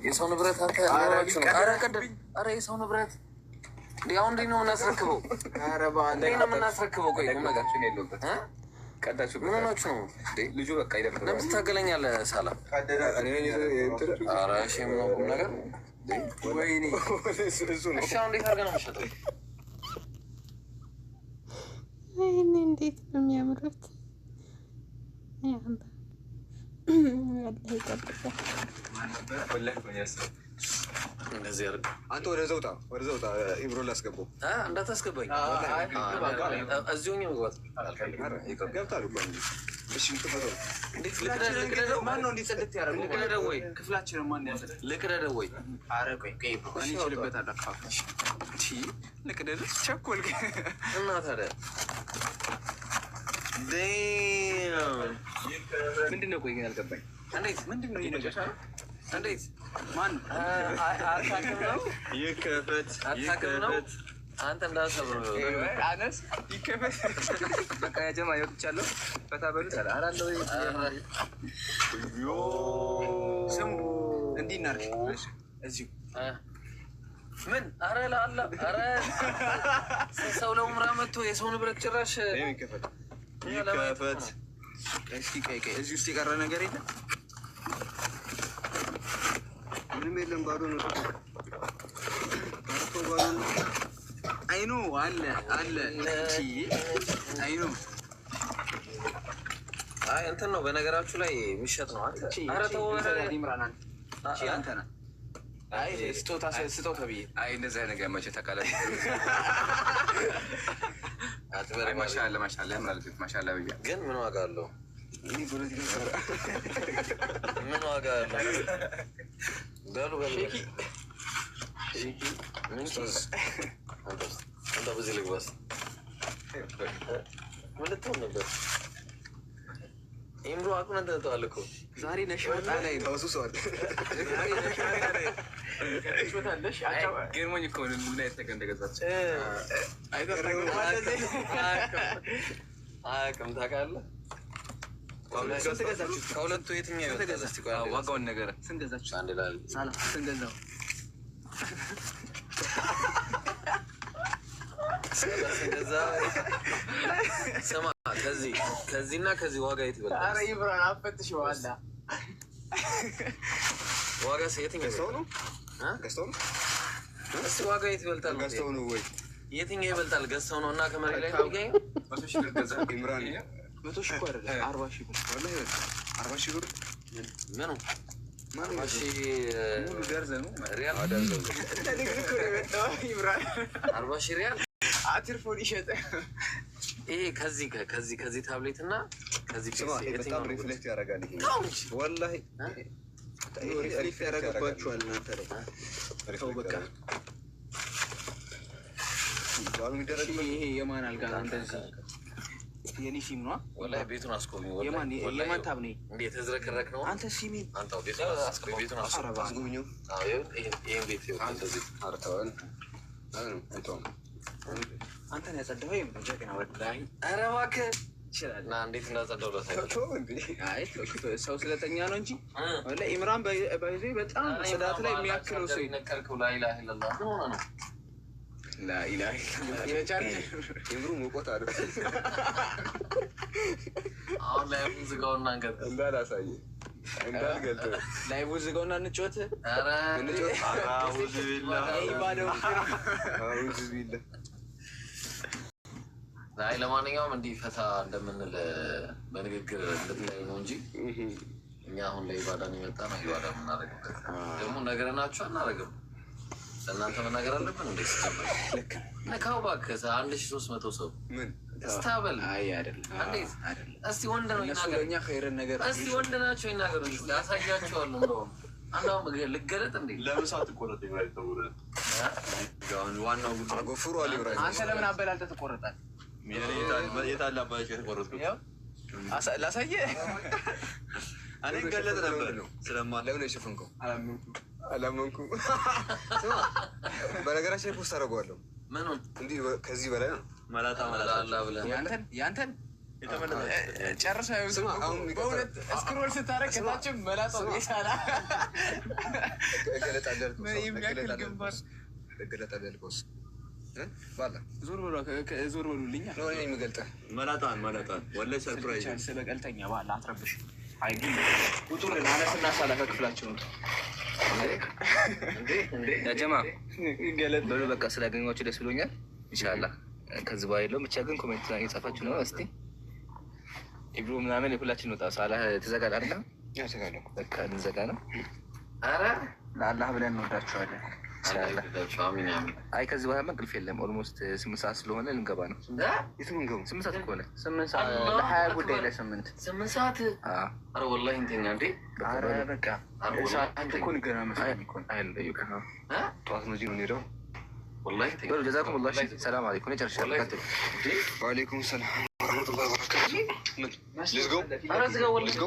የሰው ንብረት አንተ ኧረ የሰው ንብረት እንዲህ አሁን እንዴት ነው የምናስረክበው? እንዴት ነው የምናስረክበው? ቆይ ቁም ነገር ምን ሆናችሁ ነው? ልጁ በቃ ይደብራል። ለምን ትታገለኛለህ? ሳላ ኧረ ሼም ነው ቁም ነገር። ወይኔ እሺ አሁን እንዴት አድርገህ ነው የምትሸጠው? ወይኔ እንዴት ነው የሚያምሩት! እንደዚህ አድርገህ አንተ ወደ ዘውጣ ኢብሮ ላስገባው እንዳታስገባኝ። እዚሁ መግባት ገብታሉ። ልቅደደው ወይ ክፍላችን ልቅደደው ወይ ልቅደድ ቸኮል እና ታዲያ ምንድን ነው? ቆይ ግን አልገባኝ። እንዴት ምንድን ነው ይነገርሻል? እንዴት ማን አታውቅም ነው? ይከፈት ነው አንተ እንዳሰብር አነስ ይከፈት። በቃ ያጀማ ይወጥቻለሁ። ፈታ በሉት አለ አራለው ስሙ እንዲህ እናድርግ እዚሁ ምን አረ ላላ አረ ሰው ለኡምራ መጥቶ የሰው ንብረት ጭራሽ ይከፈት። እስኪ ቀይ እዚህ ውስጥ የቀረ ነገር የለም? ምንም የለም። ባዶ ነው። አይኑ አለ አይኑ አይ እንትን ነው በነገራችሁ ላይ የሚሸጥ ነው። ኧረ ተው አንተ ነህ። አይ ስጦታ ብዬ አይ እንደዚህ አይነት ነገር መቼ ተቃላል። ማሻአላ ያምራል። ማሻአላ ብዬ ግን ምን ዋጋ አለው? ምን ዋጋ አለው? በሉ አንተ በዚህ ልግባስ ምን ልትሆን ነበር? ኢምሮ አቁን አንተ ተዋል እኮ ዛሬ ነሽወጣ ላይ ተወሱሷል። ገርሞኝ እኮ ምን ላይ ተቀን እንደገዛች አያውቅም። ታውቃለህ? ከሁለቱ የትኛው ይበልጣል? እስኪ ቆይ ዋጋውን ነገር ስንገዛችሁ አንድ ላይ ሳላ ስንገዛው ስማ ከዚህና ከዚህ ዋጋ የት ይበልጣል? ኧረ ይብራን አፈትሽ ዋላ ዋጋ የትኛው ገዝተው ነው? እስኪ ዋጋ የት ይበልጣል? ገዝተው ነው ወይ የትኛው ይበልጣል? ገዝተው ነው እና ከመሬት ላይ የሚገኝ 100 ሺህ ብር ገዛ ኢምራን 100 ሺህ ብር 40 ሺህ ብር ወላሂ 40 ሺህ ብር ምኑ ሙሉ ደርዘኑ ሪያል 40 ሺህ ሪያል አትርፎን ይሸጠ። ይሄ ከዚህ ታብሌት እና ከዚህ በጣም ሪፍሌክት ያደርጋል። ይሄ ወላሂ ሪፍሌክት ያደርጋባችኋል እናንተ ላይ ተው በቃ ይሄ የማን አልጋ እንደዚህ የኔ ሲም ነው ወላሂ። ቤቱን አስጎብኝ። የማን ታብ ነው እንዴት ተዝረከረክ ነው አንተ ሲሚ አንተው ቤቱን አስጎብኝ። ቤቱን አስጎብኝ። ይሄን ቤት እንደዚህ አርተዋል። አንተ ነው ያጸዳኸው? ጀግና ወላሂ። ኧረ እባክህ እና እንዴት እንዳጸዳው ለሳይቶ ሰው ስለተኛ ነው እንጂ ወላሂ ኢምራን ባይዜ በጣም ጽዳት ላይ የሚያክለው ሰው ይነከርከው። ላኢላሀ ኢለላህ ምን ሆነ ነው? ላኢላሀ ኢለላህ ኢምሩ ሞቆት አለ። አሁን ላይ ዝጋውና እንገጥ እንዳላሳየ እንዳልገልጥ ላይ ዝጋውና እንጫወት። ኧረ እንጫወት። አውዙ ቢላህ አውዙ ቢላህ። አይ ለማንኛውም እንዲህ ፈታ እንደምንል በንግግር እንድትለይ ነው እንጂ እኛ አሁን ለኢባዳን የመጣ ነው። ኢባዳ የምናደርግበት ደግሞ ነገርናችሁ አናደርግም። ለእናንተ መናገር አለብን እንዴ? ሲጀመር ነካው እባክህ 1300 ሰው ምን እስታበል አይ አይደለም። እንዴት እስቲ ወንድ ነው ይናገር። እኛ ኸይረን ነገር እስቲ ወንድ ናቸው ይናገሩ። ያሳያቸዋል። እንደውም አንዳው ልገለጥ እንዴ ለምሳ ትቆረጥ ይባል ተውረ ዋናው ጉዳይ ጎፍሩ አለ ይብራሂም። አንተ ለምን አበላልተህ ትቆረጣለህ? የታለ አባሽ የተቆረጥኩት ላሳየህ። እኔ ገለጥ ነበር ስለማ ለምን የሸፈንከው? አላመንኩም። በነገራችን ፖስት አደርገዋለሁ። ምኑን እንዲህ ከዚህ በላይ ነው። መላጣ ብለህ ያንተን ጨርሳ በሁለት እስክሮል ስታረግ ከታችም መላጣው ይሻላ የሚያክል ግንባር እገለጣለልቆስ ዞር በሉልኛ የሚገልጠህ መላጣን ወላሂ ሰርፕራይዝ ስለ ቀልተኛ ባለ አትረብሽ። አይ ግን ቁጡልን አነስና ሳላ ከክፍላቸው ነው ያጀማ በሉ በቃ ስላገኘኋችሁ ደስ ብሎኛል። ኢንሻላህ ከዚህ በኋላ የለውም። ብቻ ግን ኮሜንት ላይ የጻፋችሁ ነው። እስቲ ኢብሮ ምናምን የሁላችን ወጣ ሳላ ተዘጋል አይደል? ያዘጋለሁ በቃ እንዘጋ ነው። ኧረ ለአላህ ብለን እንወዳችኋለን። አይ ከዚህ በኋላ እንቅልፍ የለም። ኦልሞስት 8 ሰዓት ስለሆነ ልንገባ ነው። የትም እንገቡ 8 ሰዓት ከሆነ 8 ሰዓት ለ20 ጉዳይ ለ8 ሰዓት። ኧረ ወላሂ እንተኛ እንዴ! ኧረ በቃ ሰዓት እኮ ንገና መስሎኝ እኮ ጠዋት ነው እዚህ ነው የምንሄደው። ወላሂ በሉ ጀዛኩም ወላሂ ሰላም አለይኩም። ጨርሻለሁ። ወአለይኩም ሰላም ወራህመቱላሂ ወበረካቱ። ሌትስ ጎ